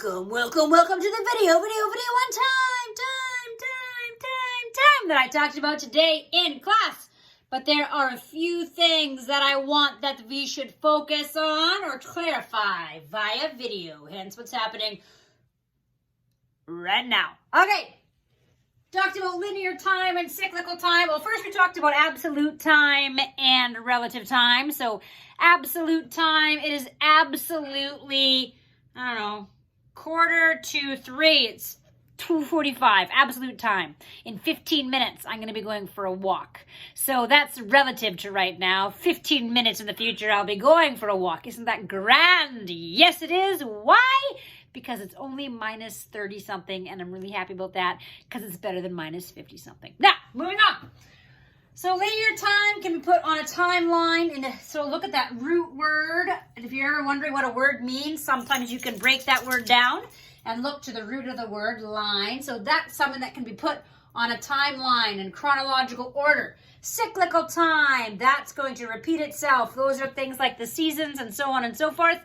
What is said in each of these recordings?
Welcome to the video on time that I talked about today in class. But there are a few things that I want that we should focus on or clarify via video. Hence what's happening right now. Okay. Talked about linear time and cyclical time. Well, first we talked about absolute time and relative time. So absolute time, it is absolutely, 2:45. It's 2:45, absolute time. In 15 minutes, I'm going to be going for a walk. So that's relative to right now. 15 minutes in the future, I'll be going for a walk. Isn't that grand? Yes, it is. Why? Because it's only minus 30 something, and I'm really happy about that because it's better than minus 50 something. Now, moving on. So linear time can be put on a timeline, and so look at that root word. And if you're ever wondering what a word means, sometimes you can break that word down and look to the root of the word, line. So that's something that can be put on a timeline in chronological order. Cyclical time, that's going to repeat itself. Those are things like the seasons and so on and so forth.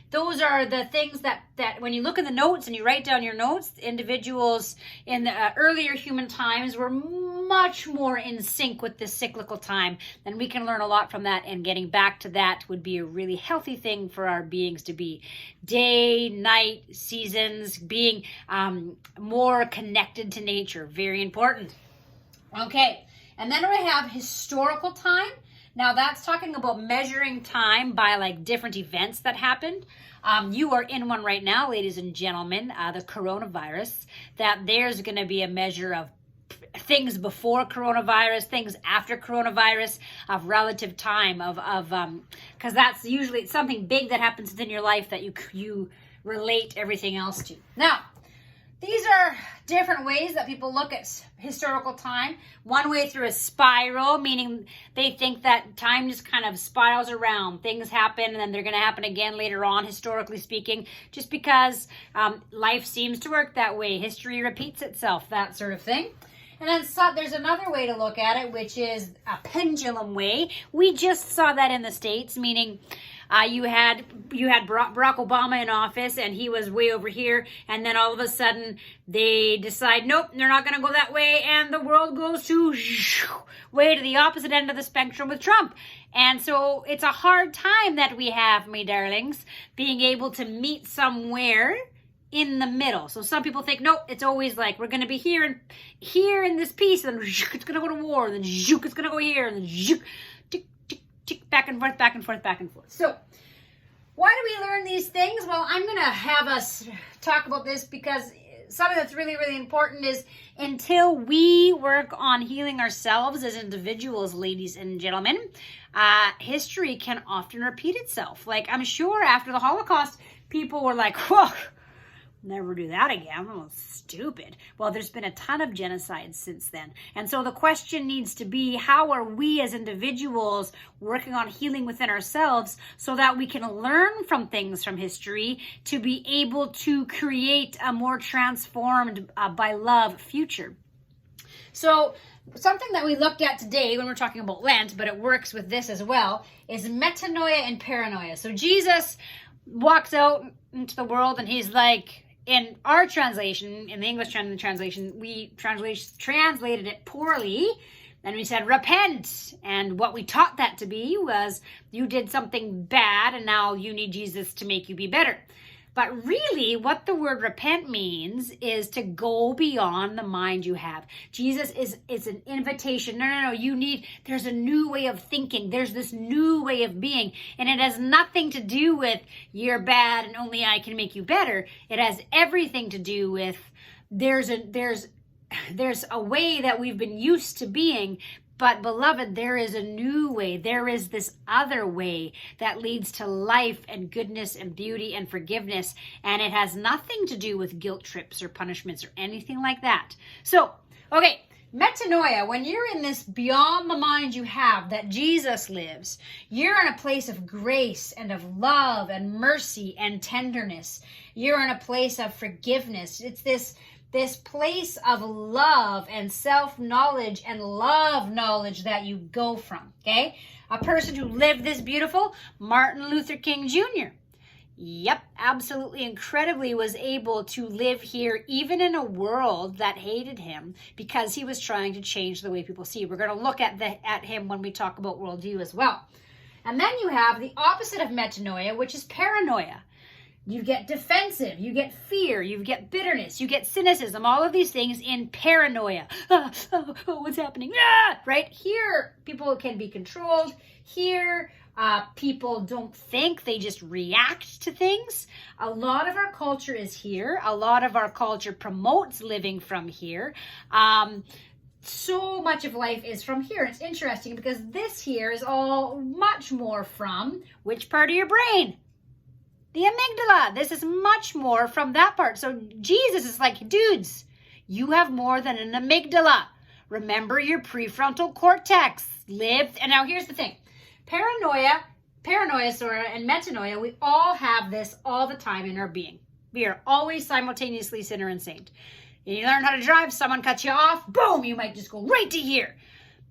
Those are the things that when you look in the notes and you write down your notes, individuals in the earlier human times were much more in sync with the cyclical time. And we can learn a lot from that, and getting back to that would be a really healthy thing for our beings to be. Day, night, seasons, being more connected to nature. Very important. Okay, and then we have historical time. Now that's talking about measuring time by like different events that happened. You are in one right now, ladies and gentlemen, the coronavirus, that there's going to be a measure of things before coronavirus, things after coronavirus, of relative time, because that's usually something big that happens within your life that you relate everything else to. Now, these are different ways that people look at historical time. One way through a spiral, meaning they think that time just kind of spirals around. Things happen and then they're going to happen again later on, historically speaking, just because life seems to work that way. History repeats itself, that sort of thing. And then there's another way to look at it, which is a pendulum way. We just saw that in the States, meaning you had Barack Obama in office, and he was way over here, and then all of a sudden they decide, nope, they're not going to go that way, and the world goes to way to the opposite end of the spectrum with Trump. And so it's a hard time that we have, my darlings, being able to meet somewhere in the middle. So some people think, nope, it's always like we're going to be here in this piece, and then it's going to go to war, and then it's going to go here, and then back and forth, back and forth, back and forth. So why do we learn these things? Well, I'm going to have us talk about this because something that's really, really important is until we work on healing ourselves as individuals, ladies and gentlemen, history can often repeat itself. Like, I'm sure after the Holocaust, people were like, whoa, never do that again. Oh, stupid. Well, there's been a ton of genocides since then. And so the question needs to be, how are we as individuals working on healing within ourselves so that we can learn from things from history to be able to create a more transformed by love future? So something that we looked at today when we're talking about Lent, but it works with this as well, is metanoia and paranoia. So Jesus walks out into the world and he's like, in our translation, in the English translation, we translated it poorly, and we said repent. And what we taught that to be was you did something bad and now you need Jesus to make you be better. But really, what the word repent means is to go beyond the mind you have. Jesus is an invitation. No, there's a new way of thinking. There's this new way of being. And it has nothing to do with you're bad and only I can make you better. It has everything to do with there's a way that we've been used to being. But beloved, there is a new way. There is this other way that leads to life and goodness and beauty and forgiveness. And it has nothing to do with guilt trips or punishments or anything like that. So, okay, metanoia, when you're in this beyond the mind you have that Jesus lives, you're in a place of grace and of love and mercy and tenderness. You're in a place of forgiveness. It's this place of love and self-knowledge and love knowledge that you go from, okay? A person who lived this beautiful, Martin Luther King Jr. Yep, absolutely incredibly was able to live here even in a world that hated him because he was trying to change the way people see. We're going to look at him when we talk about worldview as well. And then you have the opposite of metanoia, which is paranoia. You get defensive, you get fear, you get bitterness, you get cynicism, all of these things in paranoia. What's happening? Right? Here, people can be controlled. Here, people don't think, they just react to things. A lot of our culture is here. A lot of our culture promotes living from here. So much of life is from here. It's interesting because this here is all much more from which part of your brain? The amygdala. This is much more from that part. So Jesus is like, dudes, you have more than an amygdala. Remember your prefrontal cortex. And now here's the thing. Paranoia, and metanoia, we all have this all the time in our being. We are always simultaneously sinner and saint. You learn how to drive, someone cuts you off, boom, you might just go right to here.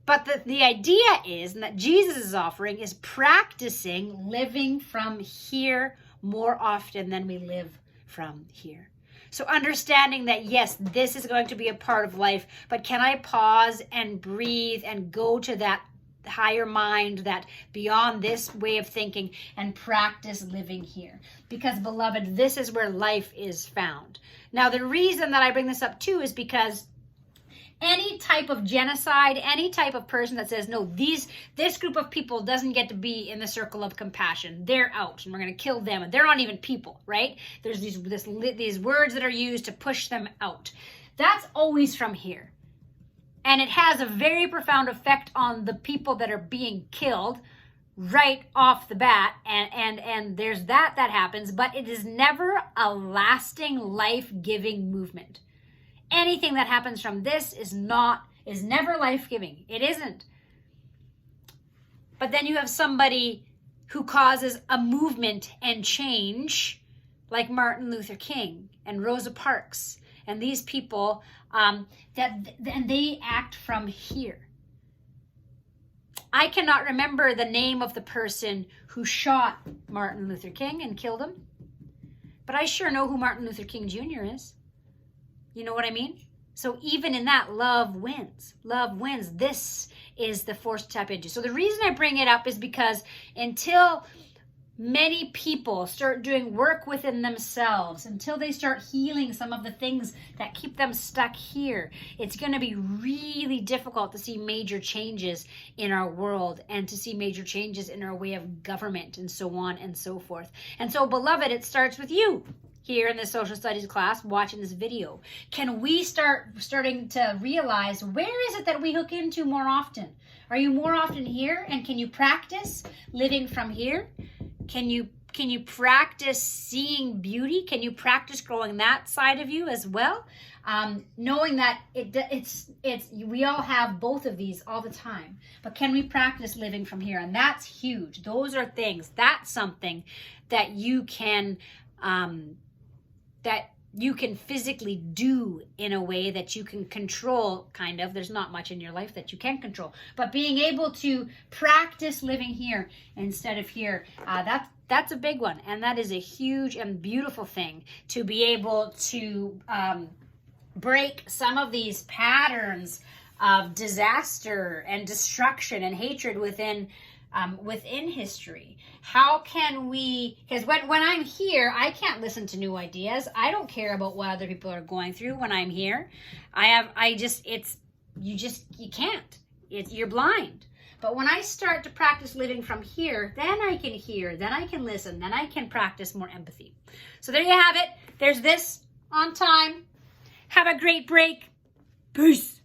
But the idea is, and that Jesus is offering, is practicing living from here more often than we live from here. So understanding that, yes, this is going to be a part of life, but can I pause and breathe and go to that higher mind, that beyond this way of thinking, and practice living here? Because, beloved, this is where life is found. Now, the reason that I bring this up too is because any type of genocide, any type of person that says, no, this group of people doesn't get to be in the circle of compassion, they're out and we're going to kill them, and they're not even people, right? There's these words that are used to push them out. That's always from here. And it has a very profound effect on the people that are being killed right off the bat. And there's that happens, but it is never a lasting, life-giving movement. Anything that happens from this is never life-giving. It isn't. But then you have somebody who causes a movement and change, like Martin Luther King and Rosa Parks, and these people, and they act from here. I cannot remember the name of the person who shot Martin Luther King and killed him, but I sure know who Martin Luther King Jr. is. You know what I mean? So even in that, love wins. Love wins. This is the force to tap into. So the reason I bring it up is because until many people start doing work within themselves, until they start healing some of the things that keep them stuck here, it's going to be really difficult to see major changes in our world and to see major changes in our way of government and so on and so forth. And so, beloved, it starts with you here in the social studies class watching this video. Can we starting to realize, where is it that we hook into more often? Are you more often here? And can you practice living from here? Can you practice seeing beauty? Can you practice growing that side of you as well? Knowing that it's we all have both of these all the time, but can we practice living from here? And that's huge. Those are things. That's something that you can physically do in a way that you can control, kind of. There's not much in your life that you can control, but being able to practice living here instead of here, that's a big one. And that is a huge and beautiful thing, to be able to break some of these patterns of disaster and destruction and hatred within history. How can we, because when I'm here, I can't listen to new ideas. I don't care about what other people are going through when I'm here. You can't. You're blind. But when I start to practice living from here, then I can hear, then I can listen, then I can practice more empathy. So there you have it. There's this on time. Have a great break. Peace.